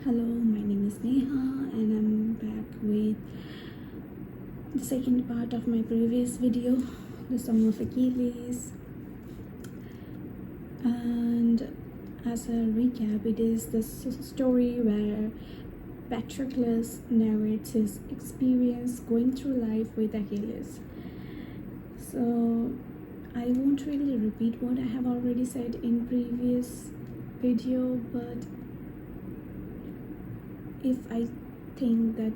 Hello, my name is Neha and I'm back with the second part of my previous video, the Song of Achilles. And as a recap, it is the story where Patroclus narrates his experience going through life with Achilles. So I won't really repeat what I have already said in previous video, but if I think that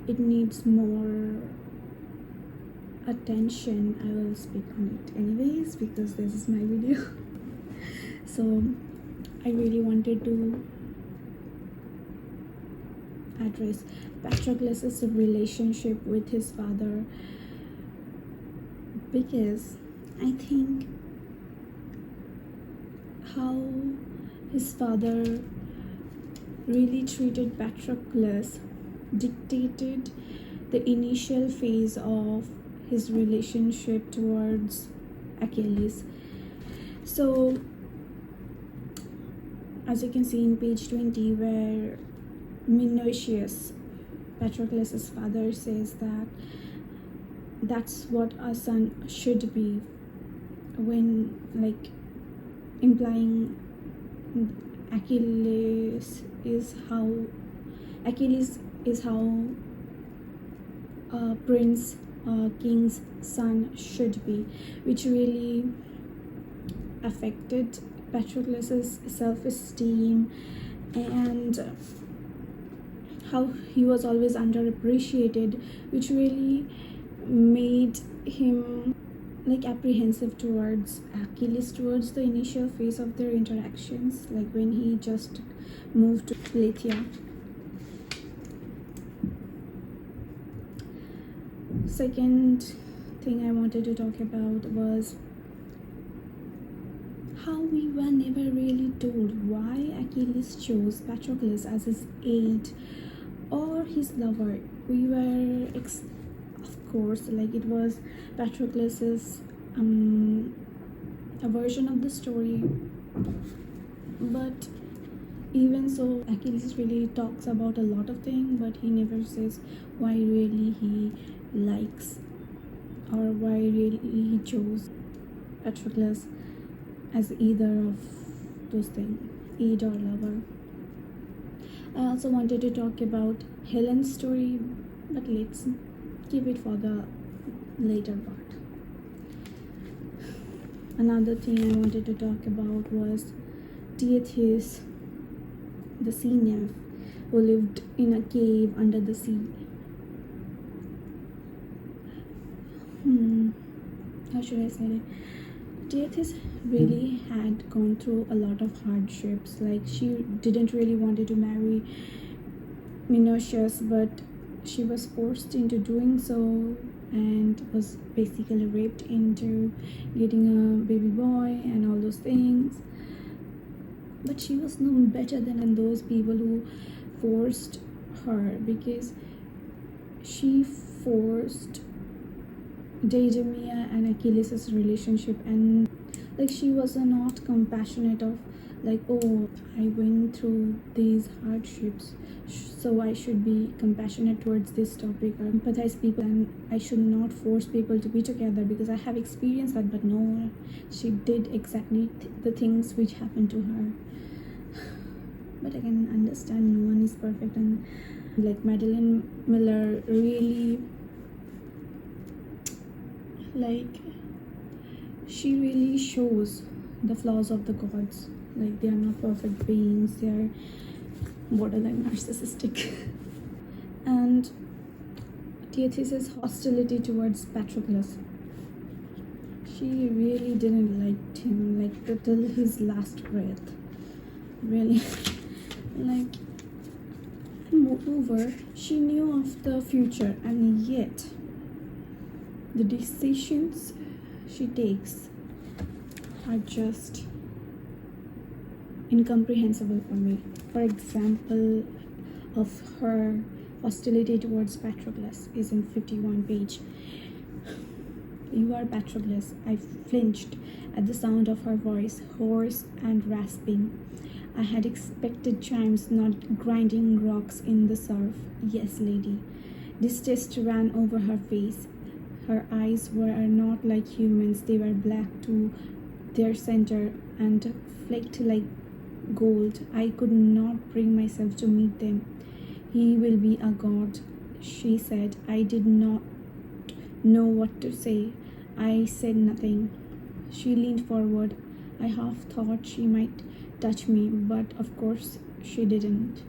it needs more attention, I will speak on it anyways because this is my video. So I really wanted to address Patroclus' relationship with his father, because I think how his father really treated Patroclus dictated the initial phase of his relationship towards Achilles. So as you can see in page 20, where Menoetius, Patroclus' father, says that that's what a son should be, when implying Achilles is how a prince, a king's son should be, which really affected Patroclus' self-esteem and how he was always underappreciated, which really made him apprehensive towards Achilles towards the initial phase of their interactions, like when he just moved to Lycia. Second thing I wanted to talk about was how we were never really told why Achilles chose Patroclus as his aide or his lover. We were of course, it was Patroclus's a version of the story, but even so, Achilles really talks about a lot of things, but he never says why really he likes or why really he chose Patroclus as either of those things, aide or lover. I also wanted to talk about Helen's story, but let's keep it for the later part. Another thing I wanted to talk about was Thetis, the sea nymph who lived in a cave under the sea. How should I say it? Thetis really had gone through a lot of hardships. She didn't really wanted to marry Menoetius, but she was forced into doing so and was basically raped into getting a baby boy and all those things. But she was no better than those people who forced her, because she forced Deidamia and Achilles' relationship, and she was not compassionate of oh, I went through these hardships, so I should be compassionate towards this topic or empathize people, and I should not force people to be together because I have experienced that. But no, she did exactly the things which happened to her. But I can understand no one is perfect, and Madeline Miller really she really shows the flaws of the gods. They are not perfect beings, they are borderline narcissistic. And Thetis' hostility towards Patroclus, she really didn't like him till his last breath, really. Moreover, she knew of the future, and yet the decisions she takes are just incomprehensible for me. For example, of her hostility towards Patroclus is in 51 page. You are Patroclus. I flinched at the sound of her voice, hoarse and rasping. I had expected chimes, not grinding rocks in the surf. Yes, lady. Disgust ran over her face. Her eyes were not like humans, they were black to their center and flaked like gold. I could not bring myself to meet them. He will be a god, she said. I did not know what to say. I said nothing. She leaned forward. I half thought she might touch me, but of course she didn't.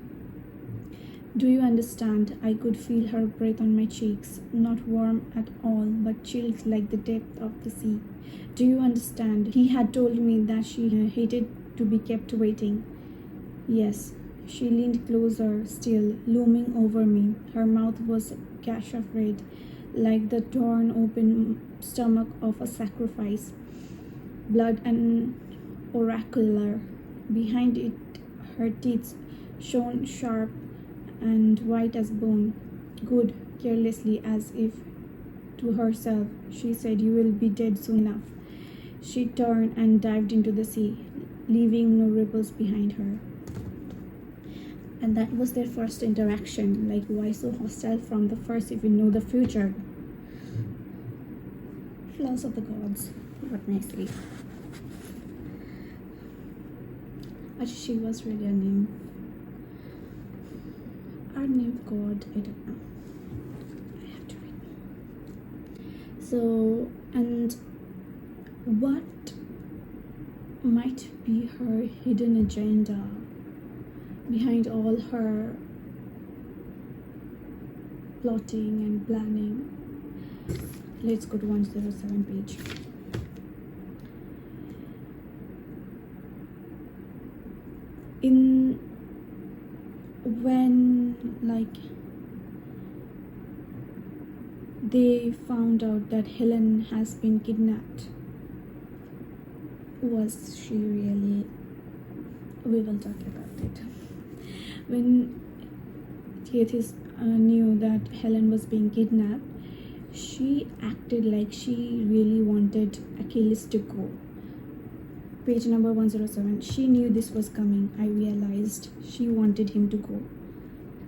Do you understand? I could feel her breath on my cheeks, not warm at all, but chilled like the depth of the sea. Do you understand? He had told me that she hated to be kept waiting. Yes. She leaned closer, still, looming over me. Her mouth was a gash of red, like the torn open stomach of a sacrifice. Blood and oracular. Behind it, her teeth shone sharp and white as bone. Good, carelessly, as if to herself, she said, you will be dead soon enough. She turned and dived into the sea, leaving no ripples behind her. And that was their first interaction. Like, why so hostile from the first if you know the future? Flaws of the gods. What nicely. But she was really a nymph. Our nymph god, I don't know. I have to read. So, and what might be her hidden agenda behind all her plotting and planning? Let's go to 107 page. When they found out that Helen has been kidnapped, was she really? We will talk about it. When Thetis knew that Helen was being kidnapped, she acted like she really wanted Achilles to go. Page number 107. She knew this was coming. I realized she wanted him to go.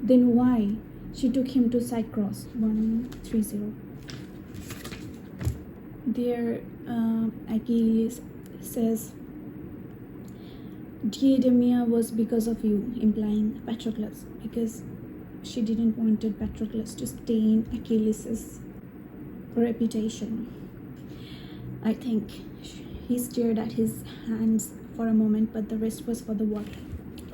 Then why? She took him to Cycross. 130. There, Achilles says, Diademia was because of you, implying Patroclus, because she didn't want Patroclus to stain Achilles' reputation. I think he stared at his hands for a moment, but the rest was for the water.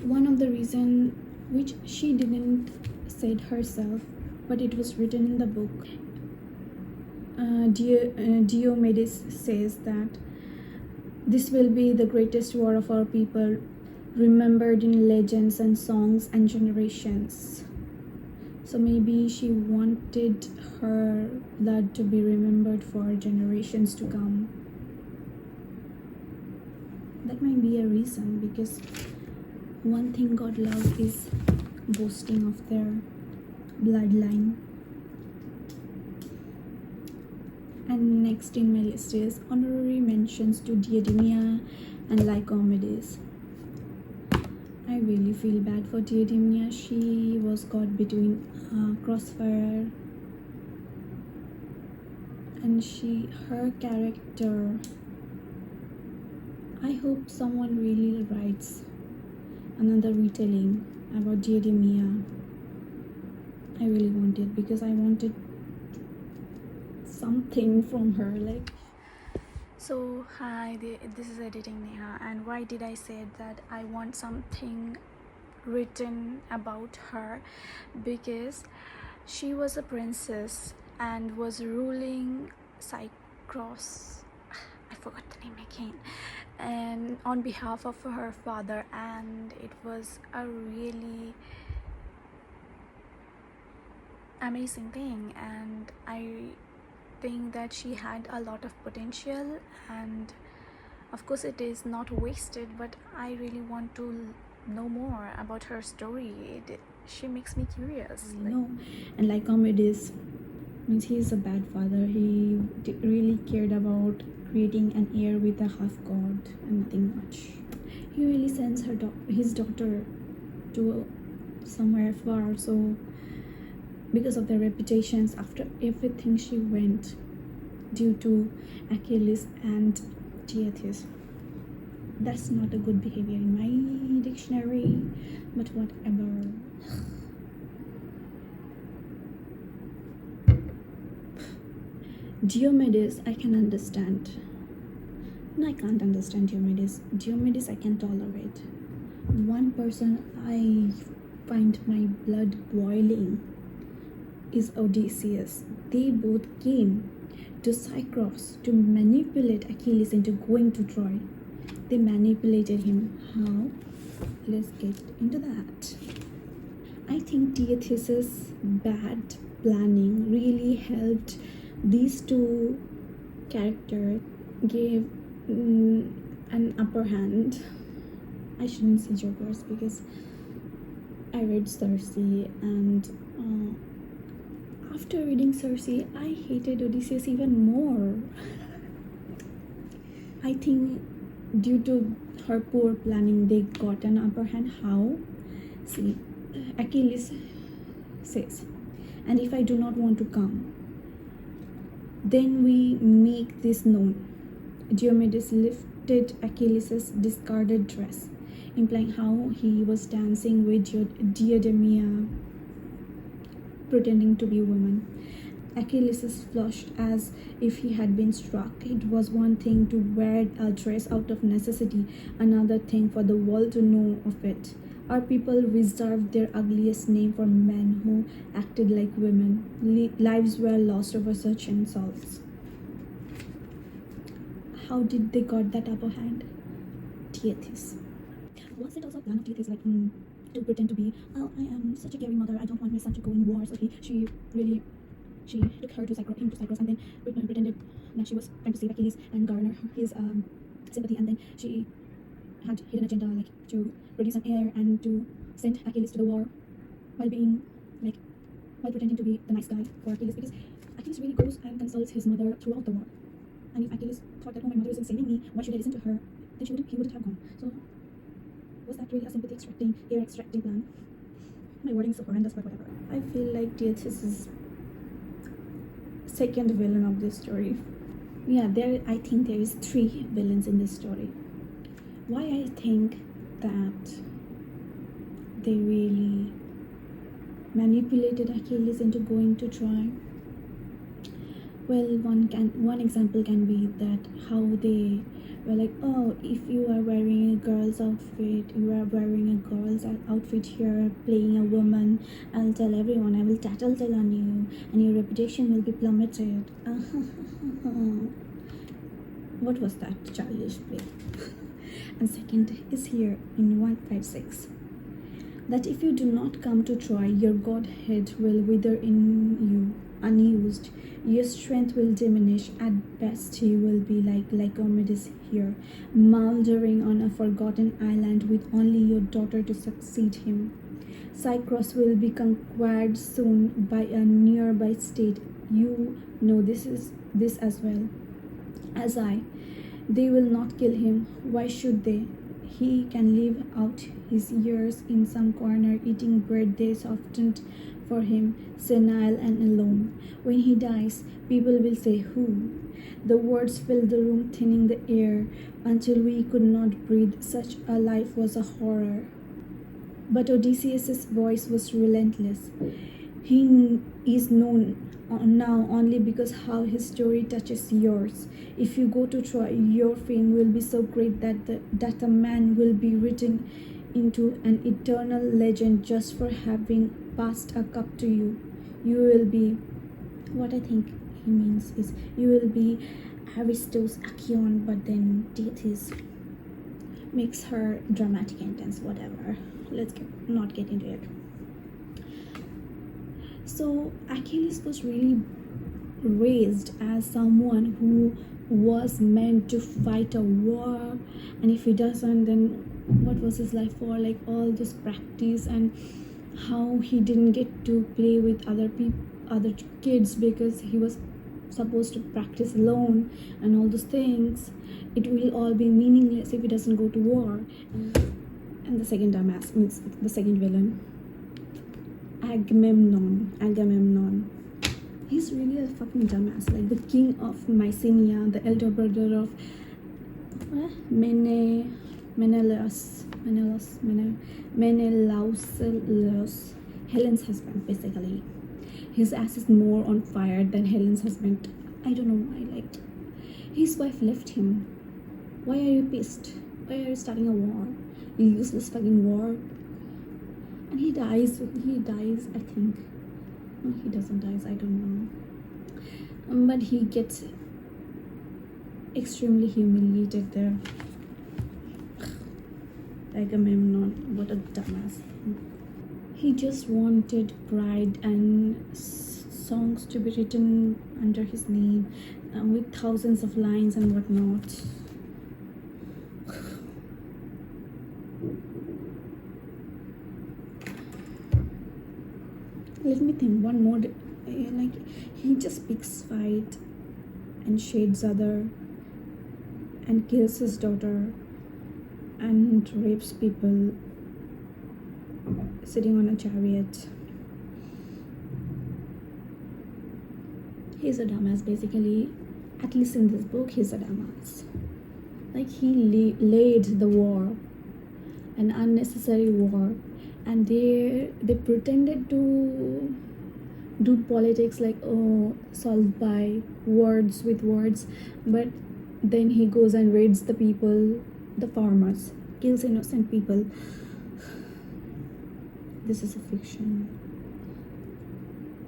One of the reasons, which she didn't said herself, but it was written in the book, Diomedes says that this will be the greatest war of our people, remembered in legends and songs and generations. So maybe she wanted her blood to be remembered for generations to come. That might be a reason, because one thing God loves is boasting of their bloodline. And next in my list is honorary mentions to Diademia and Lycomedes. I really feel bad for Diademia. She was caught between crossfire, and her character, I hope someone really writes another retelling about Diademia. I really want it, because I wanted something from her. Like, so hi, this is editing Neha, and why did I say that I want something written about her? Because she was a princess and was ruling Cycross, I forgot the name again, and on behalf of her father, and it was a really amazing thing, and I think that she had a lot of potential, and of course it is not wasted, but I really want to know more about her story. She makes me curious. No, and Lycomedes means he is a bad father. He really cared about creating an heir with a half god and nothing much. he really sends his daughter to somewhere far. So because of their reputations, after everything she went due to Achilles and Thetis, that's not a good behavior in my dictionary, but whatever. Diomedes, I can understand. No, I can't understand Diomedes. Diomedes, I can tolerate. One person I find my blood boiling is Odysseus. They both came to Cyprus to manipulate Achilles into going to Troy. They manipulated him. How? Let's get into that. I think Thetis's bad planning really helped these two characters, gave an upper hand. I shouldn't say jokers because I read Circe, and after reading Circe, I hated Odysseus even more. I think due to her poor planning, they got an upper hand. How? See, Achilles says, and if I do not want to come, then we make this known. Diomedes lifted Achilles' discarded dress, implying how he was dancing with Diademia, pretending to be a woman. Achilles flushed as if he had been struck. It was one thing to wear a dress out of necessity, another thing for the world to know of it. Our people reserved their ugliest name for men who acted like women. Lives were lost over such insults. How did they got that upper hand? Thetis. Was it also a plan of Thetis, like to pretend to be, oh, I am such a caring mother, I don't want my son to go in war, so she took her to Cyprus, and then pretended that she was trying to save Achilles and garner his sympathy, and then she had hidden agenda, like to produce an heir and to send Achilles to the war while pretending to be the nice guy for Achilles, because Achilles really goes and consults his mother throughout the war. And if Achilles thought that, oh, my mother isn't saving me, why should I listen to her? Then he wouldn't have gone. So was that really a sympathy extracting, heir extracting plan? My wording is so horrendous, but whatever. I feel like Thetis is second villain of this story. Yeah, I think there is 3 villains in this story. Why I think that they really manipulated Achilles into going to Troy? Well, one example can be that how they were like, oh, if you are wearing a girl's outfit, you are wearing a girl's outfit here, playing a woman, I'll tell everyone, I will tattletale on you, and your reputation will be plummeted. What was that childish play? And second is here in 156, that if you do not come to Troy, your godhead will wither in you, unused. Your strength will diminish. At best, you will be like Lycomedes here, mouldering on a forgotten island with only your daughter to succeed him. Cyprus will be conquered soon by a nearby state. You know this as well as I. They will not kill him. Why should they? He can live out his years in some corner eating bread they softened for him, senile and alone. When he dies, people will say, who? The words filled the room, thinning the air until we could not breathe. Such a life was a horror. But Odysseus' voice was relentless. He is known now only because how his story touches yours. If you go to Troy, your fame will be so great that a man will be written into an eternal legend just for having passed a cup to you. You will be, what I think he means is, you will be Aristo's Achion, but then Thetis makes her dramatic and intense, whatever. Let's not get into it. So Achilles was really raised as someone who was meant to fight a war, and if he doesn't, then what was his life for? Like all this practice, and how he didn't get to play with other kids because he was supposed to practice alone and all those things, it will all be meaningless if he doesn't go to war. And the second dumbass means the second villain, Agamemnon. He's really a fucking dumbass, like the king of Mycenae, the elder brother of Menelaus, Helen's husband, basically. His ass is more on fire than Helen's husband. I don't know why. Like, his wife left him. Why are you pissed? Why are you starting a war? You useless fucking war. And he dies, I think. No, he doesn't die, I don't know. But he gets extremely humiliated there. Agamemnon, what a dumbass. He just wanted pride and songs to be written under his name with thousands of lines and whatnot. Let me think one more. Like, he just picks fight and shades other and kills his daughter and rapes people sitting on a chariot. He's a dumbass, basically. At least in this book, he's a dumbass. Like, he laid the war, an unnecessary war, and they pretended to do politics, like, oh, solved by words with words, but then he goes and raids the people, the farmers, kills innocent people. This is a fiction.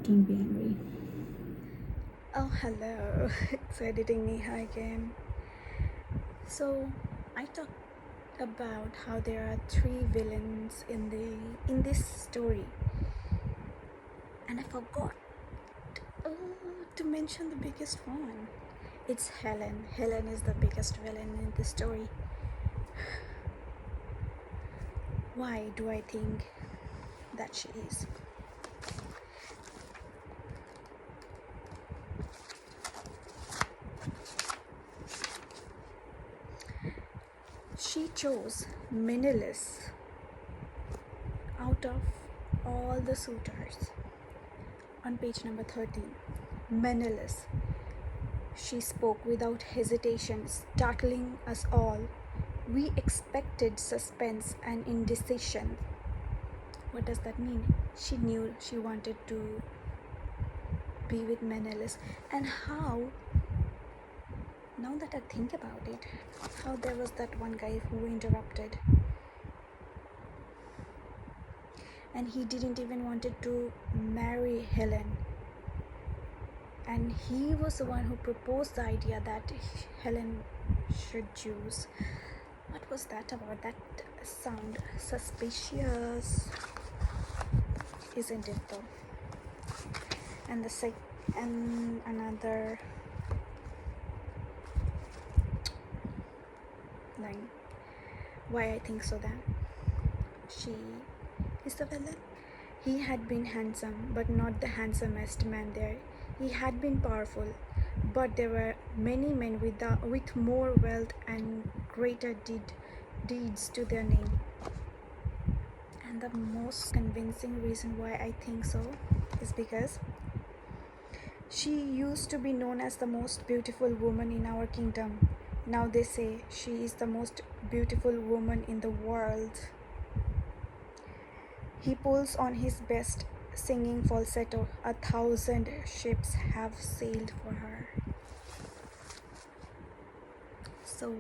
Don't be angry. Oh, hello. It's editing Neha again. So I talked about how there are 3 villains in this story, and I forgot to mention the biggest one. It's Helen. Helen is the biggest villain in this story. Why do I think that she is? She chose Menelaus out of all the suitors. On page number 13, Menelaus. She spoke without hesitation, startling us all. We expected suspense and indecision. What does that mean? She knew she wanted to be with Menelaus. And how, now that I think about it, how there was that one guy who interrupted. And he didn't even wanted to marry Helen. And he was the one who proposed the idea that Helen should choose. What was that about? That sound suspicious, isn't it though? And another line. Why I think so then? She is the villain. He had been handsome, but not the handsomest man there. He had been powerful, but there were many men with more wealth and greater deeds to their name. And the most convincing reason why I think so is because she used to be known as the most beautiful woman in our kingdom. Now they say she is the most beautiful woman in the world. He pulls on his best singing falsetto. 1,000 ships have sailed for her. So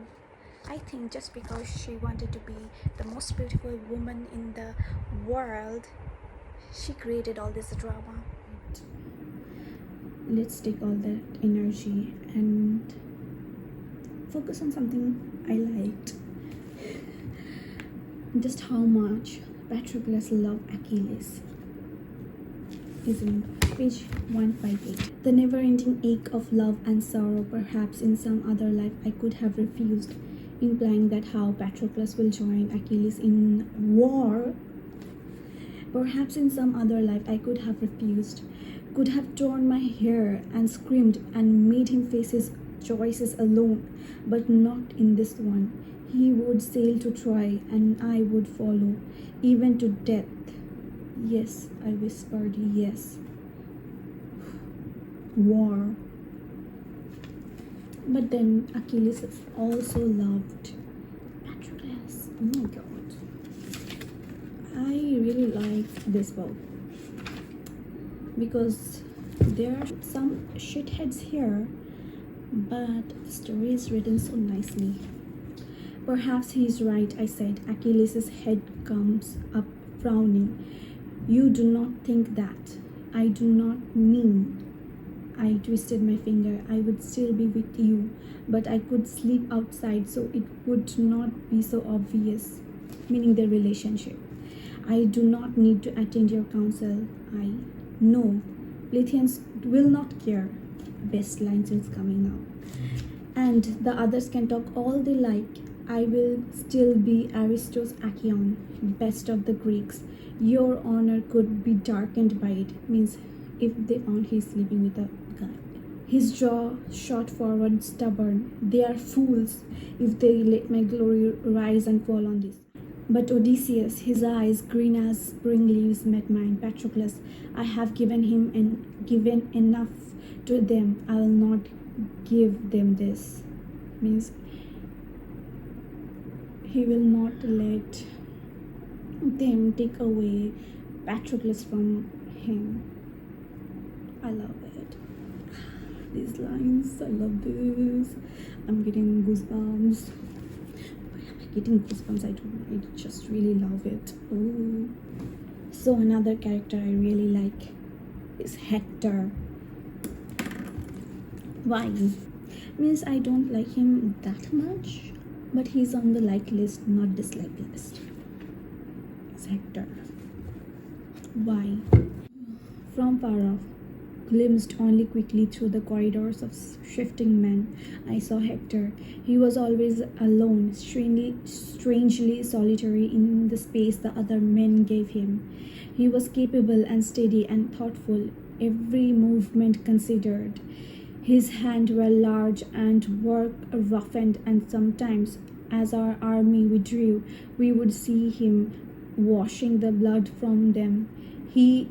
I think just because she wanted to be the most beautiful woman in the world, she created all this drama. Let's take all that energy and focus on something I liked. Just how much Patroclus loved Achilles. Isn't it? Page 158. The never-ending ache of love and sorrow. Perhaps in some other life I could have refused, implying that how Patroclus will join Achilles in war. Perhaps in some other life I could have refused. could have torn my hair and screamed and made him face his choices alone, but not in this one. He would sail to Troy, and I would follow, even to death. Yes, I whispered, yes. War. But then Achilles also loved Patroclus. Oh my god. I really like this book because there are some shitheads here, but the story is written so nicely. Perhaps he's right, I said. Achilles' head comes up, frowning. You do not think that. I do not mean. I twisted my finger. I would still be with you, but I could sleep outside so it would not be so obvious, meaning the relationship. I do not need to attend your counsel. I know. Pletheians will not care. Best lines is coming now. And the others can talk all they like. I will still be Aristo's Achaeon, best of the Greeks. Your honor could be darkened by it. Means if they found he's sleeping with a guy. His jaw shot forward, stubborn. They are fools if they let my glory rise and fall on this. But Odysseus, his eyes green as spring leaves, met mine. Patroclus, I have given him and given enough to them. I will not give them this. Means he will not let them take away Patroclus from him. I love it. These lines, I love this. I'm getting goosebumps. Getting goosebumps, I don't know, I just really love it. Oh. So another character I really like is Hector. Why? Means I don't like him that much, but he's on the like list, not dislike list. It's Hector. Why? From far off, glimpsed only quickly through the corridors of shifting men, I saw Hector. He was always alone, strangely solitary in the space the other men gave him. He was capable and steady and thoughtful, every movement considered. His hands were large and work roughened, and sometimes, as our army withdrew, we would see him washing the blood from them. He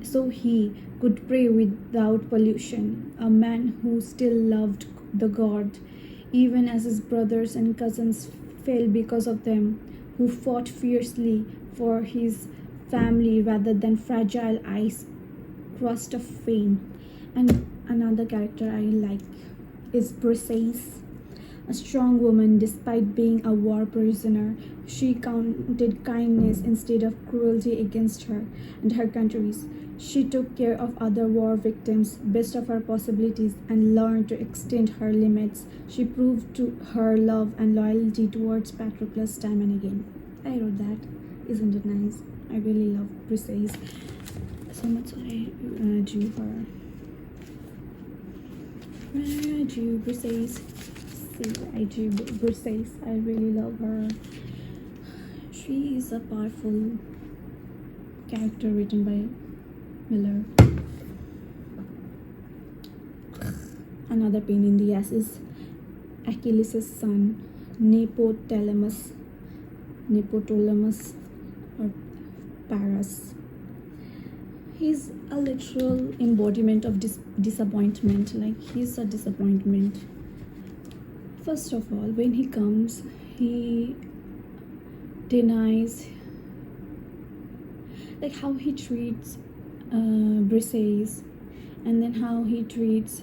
could pray without pollution, a man who still loved the god, even as his brothers and cousins fell because of them, who fought fiercely for his family rather than fragile ice crust of fame. And another character I like is Briseis. A strong woman, despite being a war prisoner, she counted kindness instead of cruelty against her and her countries. She took care of other war victims, best of her possibilities, and learned to extend her limits. She proved to her love and loyalty towards Patroclus time and again. I wrote that. Isn't it nice? I really love Briseis. So much I drew her. I drew Briseis. I drew Briseis. I really love her. She is a powerful character written by Miller. Another pain in the ass is Achilles' son, Neoptolemus or Paras. He's a literal embodiment of disappointment. Like, he's a disappointment. First of all, when he comes, he denies, like, how he treats Briseis, and then how he treats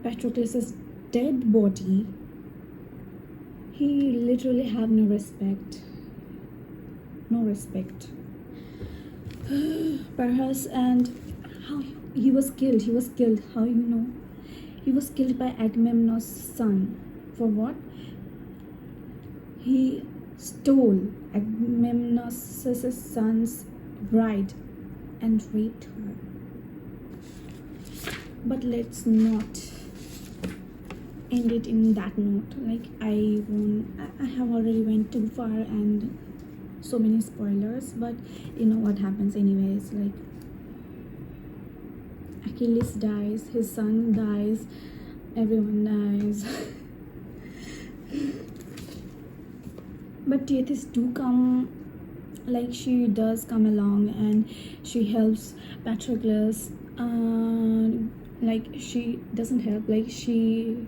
Patroclus' dead body. He literally have no respect. Perhaps, and how he was killed. How you know? He was killed by Agamemnon's son. For what? He stole Agamemnon's son's bride and raped her. But let's not end it in that note. Like, I have already went too far and so many spoilers, but you know what happens anyways. Like, Achilles dies, his son dies, everyone dies. But Thetis do come, like she does come along and she helps Patroclus. Like she doesn't help, like she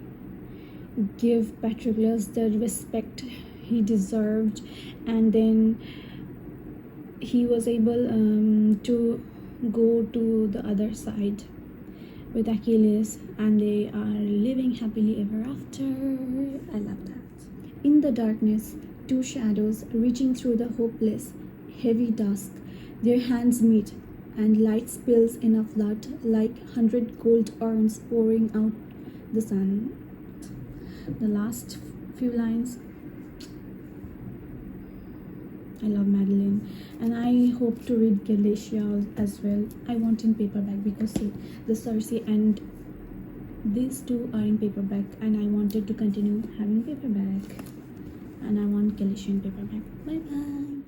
give Patroclus the respect he deserved, and then he was able to go to the other side with Achilles, and they are living happily ever after. I love that. In the darkness, two shadows reaching through the hopeless, heavy dusk, their hands meet, and light spills in a flood like 100 gold urns pouring out the sun. The last few lines, I love Madeline, and I hope to read Galatia as well. I want in paperback because see, the Circe and these two are in paperback, and I wanted to continue having paperback, and I want Galatia in paperback. Bye bye.